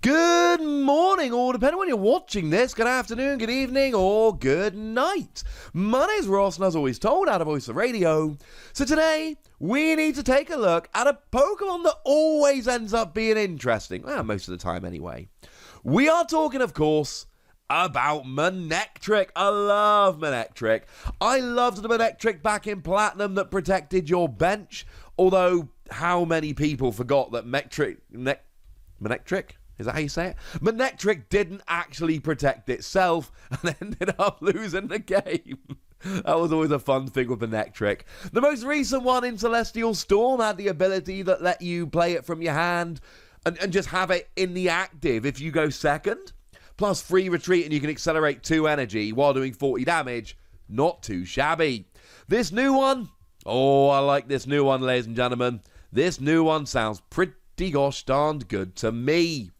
Good morning, or depending on when you're watching this, good afternoon, good evening, or good night. My name's Ross, and as always told, out of Voice of Radio. So today, we need to take a look at a Pokemon that always ends up being interesting. Well, most of the time anyway. We are talking, of course, about Manectric. I love Manectric. I loved the Manectric back in Platinum that protected your bench. Although, how many people forgot that Manectric? Is that how you say it? Manectric didn't actually protect itself and ended up losing the game. That was always a fun thing with Manectric. The most recent one in Celestial Storm had the ability that let you play it from your hand and just have it in the active if you go second. Plus free retreat and you can accelerate 2 energy while doing 40 damage. Not too shabby. This new one, oh, I like this new one, ladies and gentlemen. This new one sounds pretty gosh darned good to me.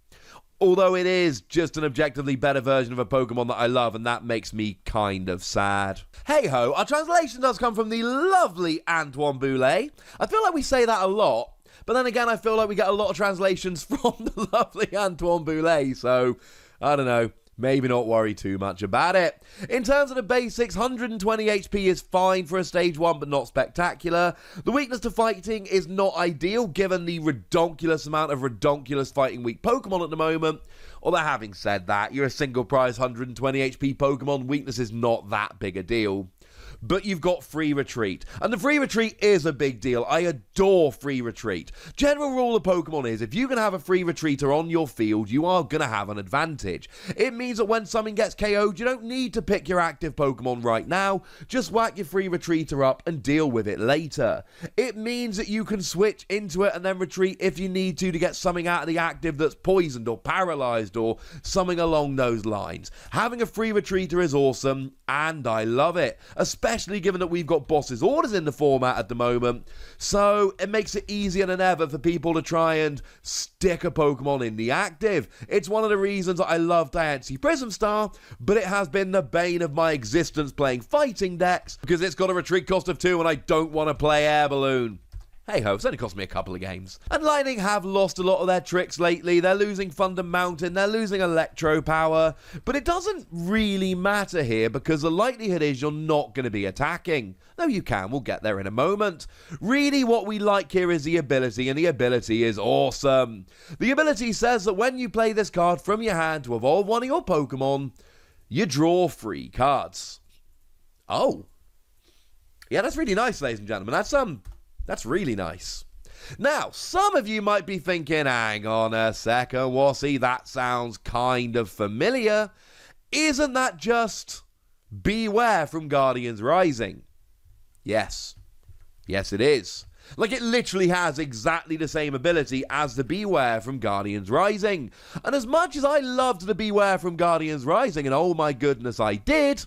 Although it is just an objectively better version of a Pokemon that I love, and that makes me kind of sad. Hey-ho, our translation does come from the lovely Antoine Boulet. I feel like we say that a lot, but then again, I feel like we get a lot of translations from the lovely Antoine Boulet, so I don't know. Maybe not worry too much about it. In terms of the basics, 120 HP is fine for a stage 1, but not spectacular. The weakness to fighting is not ideal, given the redonkulous amount of redonkulous fighting weak Pokemon at the moment. Although having said that, you're a single prize 120 HP Pokemon, weakness is not that big a deal. But you've got free retreat. And the free retreat is a big deal. I adore free retreat. General rule of Pokemon is if you can have a free retreater on your field, you are going to have an advantage. It means that when something gets KO'd, you don't need to pick your active Pokemon right now. Just whack your free retreater up and deal with it later. It means that you can switch into it and then retreat if you need to get something out of the active that's poisoned or paralyzed or something along those lines. Having a free retreater is awesome, and I love it. Especially given that we've got Boss's Orders in the format at the moment, so it makes it easier than ever for people to try and stick a Pokemon in the active. It's one of the reasons that I love Diancie Prism Star, but it has been the bane of my existence playing fighting decks, because it's got a retreat cost of 2 and I don't want to play Air Balloon. Hey-ho, it's only cost me a couple of games. And Lightning have lost a lot of their tricks lately. They're losing Thunder Mountain, they're losing Electro Power. But it doesn't really matter here because the likelihood is you're not going to be attacking. Though you can, we'll get there in a moment. Really what we like here is the ability, and the ability is awesome. The ability says that when you play this card from your hand to evolve one of your Pokemon, you draw 3 cards. Oh. Yeah, that's really nice, ladies and gentlemen. That's really nice. Now, some of you might be thinking, hang on a second, Wassy, that sounds kind of familiar. Isn't that just Beware from Guardians Rising? Yes. Yes, it is. Like, it literally has exactly the same ability as the Beware from Guardians Rising. And as much as I loved the Beware from Guardians Rising, and oh my goodness, I did...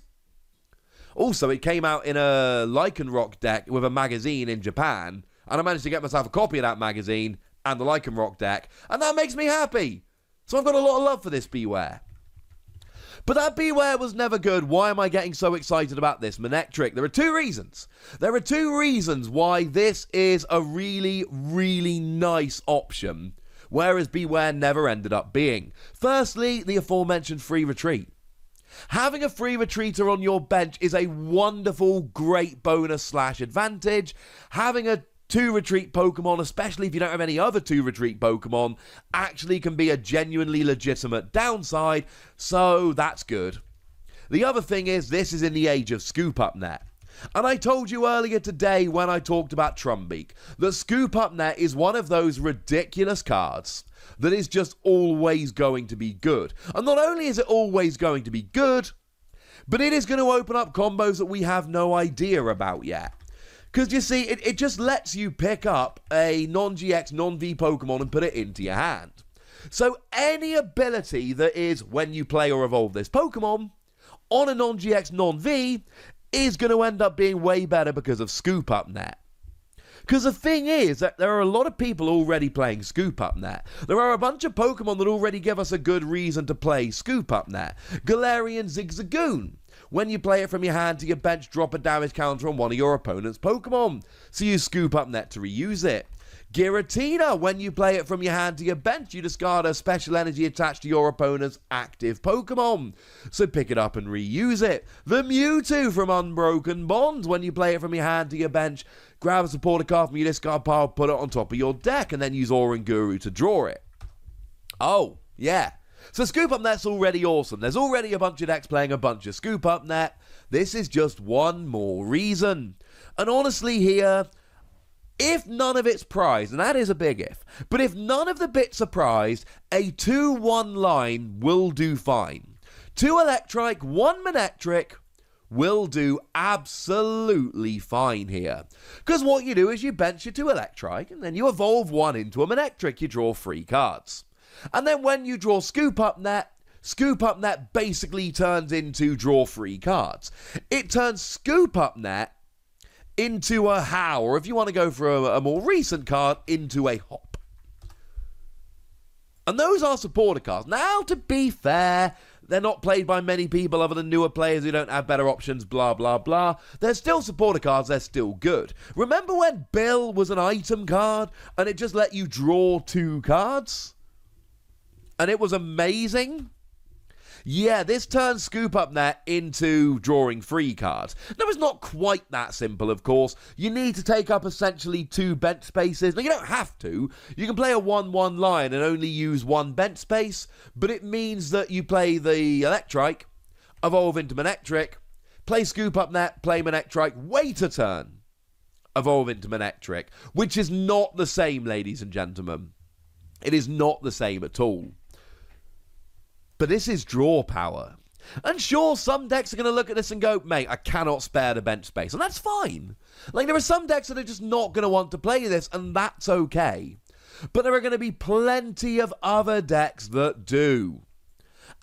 Also, it came out in a Lycanroc deck with a magazine in Japan, and I managed to get myself a copy of that magazine and the Lycanroc deck, and that makes me happy. So I've got a lot of love for this Beware. But that Beware was never good. Why am I getting so excited about this Manectric? There are 2 reasons. There are 2 reasons why this is a really, really nice option, whereas Beware never ended up being. Firstly, the aforementioned free retreat. Having a free retreater on your bench is a wonderful, great bonus / advantage. Having a 2 retreat Pokemon, especially if you don't have any other 2 retreat Pokemon, actually can be a genuinely legitimate downside, so that's good. The other thing is, this is in the age of Scoop Up Net. And I told you earlier today when I talked about Trumbeak that Scoop Up Net is one of those ridiculous cards that is just always going to be good. And not only is it always going to be good, but it is going to open up combos that we have no idea about yet. Because you see, it just lets you pick up a non-GX, non-V Pokemon and put it into your hand. So any ability that is, when you play or evolve this Pokemon, on a non-GX, non-V, is going to end up being way better because of Scoop Up Net. Because the thing is that there are a lot of people already playing Scoop Up Net. There are a bunch of Pokemon that already give us a good reason to play Scoop Up Net. Galarian Zigzagoon. When you play it from your hand to your bench, drop a damage counter on one of your opponent's Pokemon. So you Scoop Up Net to reuse it. Giratina, when you play it from your hand to your bench, you discard a special energy attached to your opponent's active Pokemon. So pick it up and reuse it. The Mewtwo from Unbroken Bonds, when you play it from your hand to your bench, grab a supporter card from your discard pile, put it on top of your deck, and then use Oranguru to draw it. Oh, yeah. So Scoop Up Net's already awesome. There's already a bunch of decks playing a bunch of Scoop Up Net. This is just one more reason. And honestly here, if none of it's prized, and that is a big if, but if none of the bits are prized, a 2-1 line will do fine. 2 Electrike, 1 Manectric will do absolutely fine here. Because what you do is you bench your 2 Electrike, and then you evolve 1 into a Manectric, you draw 3 cards. And then when you draw Scoop Up Net basically turns into draw 3 cards. It turns Scoop Up Net into a How, or if you want to go for a more recent card, into a Hop. And those are supporter cards. Now, to be fair, they're not played by many people other than newer players who don't have better options, blah, blah, blah. They're still supporter cards, they're still good. Remember when Bill was an item card, and it just let you draw 2 cards? And it was amazing? Yeah, this turns Scoop Up Net into drawing 3 cards. Now, it's not quite that simple, of course. You need to take up essentially 2 bench spaces. Now, you don't have to. You can play a 1-1 line and only use 1 bench space, but it means that you play the Electrike, evolve into Manectric, play Scoop Up Net, play Manectric, wait a turn, evolve into Manectric, which is not the same, ladies and gentlemen. It is not the same at all. But this is draw power. And sure, some decks are going to look at this and go, mate, I cannot spare the bench space. And that's fine. Like, there are some decks that are just not going to want to play this, and that's okay. But there are going to be plenty of other decks that do.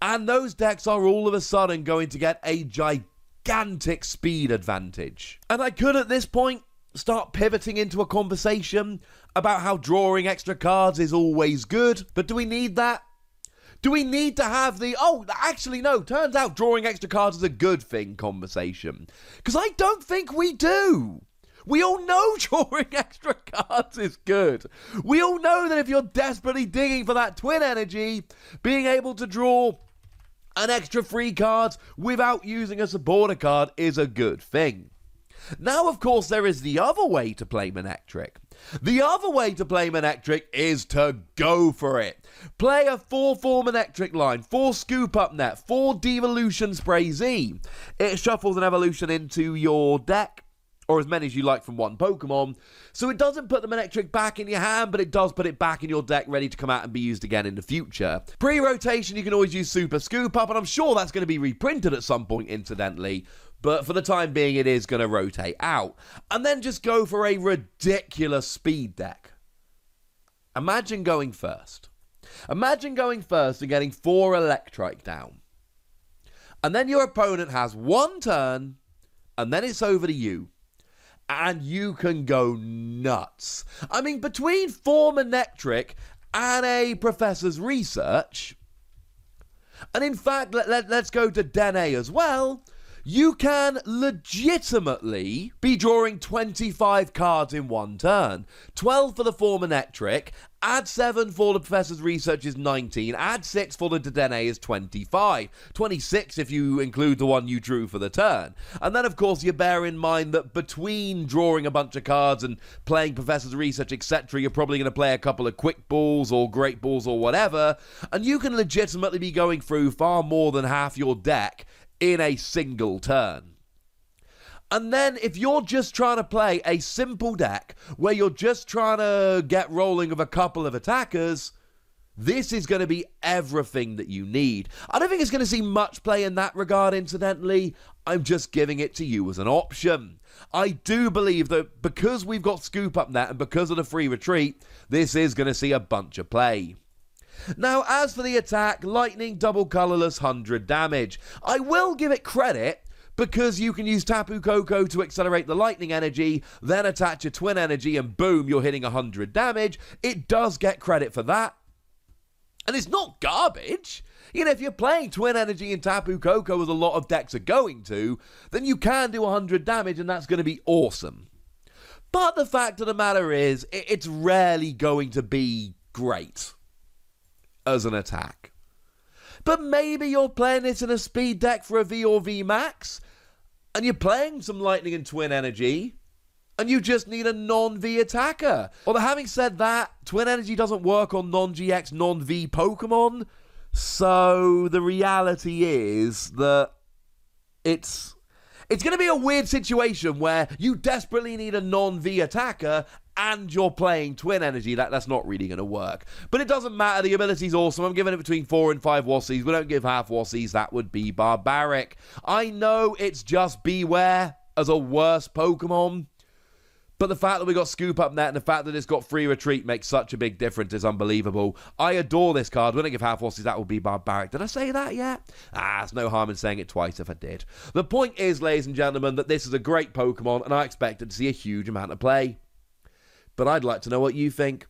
And those decks are all of a sudden going to get a gigantic speed advantage. And I could, at this point, start pivoting into a conversation about how drawing extra cards is always good. But do we need that? Do we need to have the, oh, actually, no, turns out drawing extra cards is a good thing conversation? Because I don't think we do. We all know drawing extra cards is good. We all know that if you're desperately digging for that twin energy, being able to draw an extra 3 cards without using a supporter card is a good thing. Now, of course, there is the other way to play Manectric. The other way to play Manectric is to go for it. Play a 4-4 Manectric line, 4 Scoop Up Net, 4 Devolution Spray Z. It shuffles an evolution into your deck, or as many as you like from one Pokemon, so it doesn't put the Manectric back in your hand, but it does put it back in your deck ready to come out and be used again in the future. Pre-rotation, you can always use Super Scoop Up, and I'm sure that's going to be reprinted at some point, incidentally. But for the time being, it is going to rotate out. And then just go for a ridiculous speed deck. Imagine going first. Imagine going first and getting 4 Electrike down. And then your opponent has 1 turn, and then it's over to you. And you can go nuts. I mean, between 4 Manectric and a Professor's Research, and in fact, let's go to Dene as well, you can legitimately be drawing 25 cards in 1 turn. 12 for the 4 Manectric, add 7 for the Professor's Research is 19, add 6 for the Dedenne is 25. 26 if you include the one you drew for the turn. And then, of course, you bear in mind that between drawing a bunch of cards and playing Professor's Research, etc., you're probably going to play a couple of Quick Balls or Great Balls or whatever, and you can legitimately be going through far more than half your deck in a single turn. And then if you're just trying to play a simple deck where you're just trying to get rolling with a couple of attackers, this is going to be everything that you need. I don't think it's going to see much play in that regard, incidentally. I'm just giving it to you as an option. I do believe that because we've got Scoop Up Net and because of the free retreat, this is going to see a bunch of play. Now, as for the attack, Lightning double colorless 100 damage. I will give it credit because you can use Tapu Koko to accelerate the lightning energy, then attach your twin energy and boom, you're hitting 100 damage. It does get credit for that. And it's not garbage. You know, if you're playing twin energy and Tapu Koko as a lot of decks are going to, then you can do 100 damage and that's going to be awesome. But the fact of the matter is, it's rarely going to be great as an attack. But maybe you're playing this in a speed deck for a V or V max, and you're playing some Lightning and Twin Energy, and you just need a non-V attacker. Although having said that, Twin Energy doesn't work on non-GX, non-V Pokemon, so the reality is that it's going to be a weird situation where you desperately need a non-V attacker and you're playing Twin Energy. That's not really going to work. But it doesn't matter. The ability's awesome. I'm giving it between 4 and 5 Wassies. We don't give half Wassies. That would be barbaric. I know it's just Beware as a worse Pokemon, but the fact that we got Scoop Up Net and the fact that it's got Free Retreat makes such a big difference is unbelievable. I adore this card. When I give half Wassies, that would be barbaric. Did I say that yet? There's no harm in saying it twice if I did. The point is, ladies and gentlemen, that this is a great Pokemon and I expected to see a huge amount of play. But I'd like to know what you think.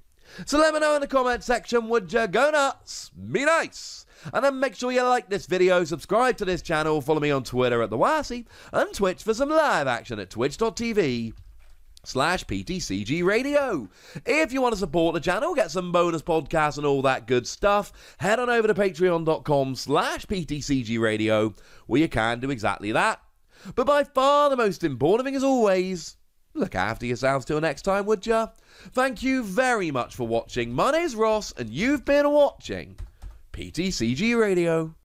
So let me know in the comment section, would you go nuts? Be nice. And then make sure you like this video, subscribe to this channel, follow me on Twitter at The Wassie, and Twitch for some live action at twitch.tv/PTCGRadio. If you want to support the channel, get some bonus podcasts and all that good stuff, head on over to patreon.com/PTCGRadio, where you can do exactly that. But by far the most important thing, as always, look after yourselves till next time, would ya? Thank you very much for watching. My name's Ross, and you've been watching PTCG Radio.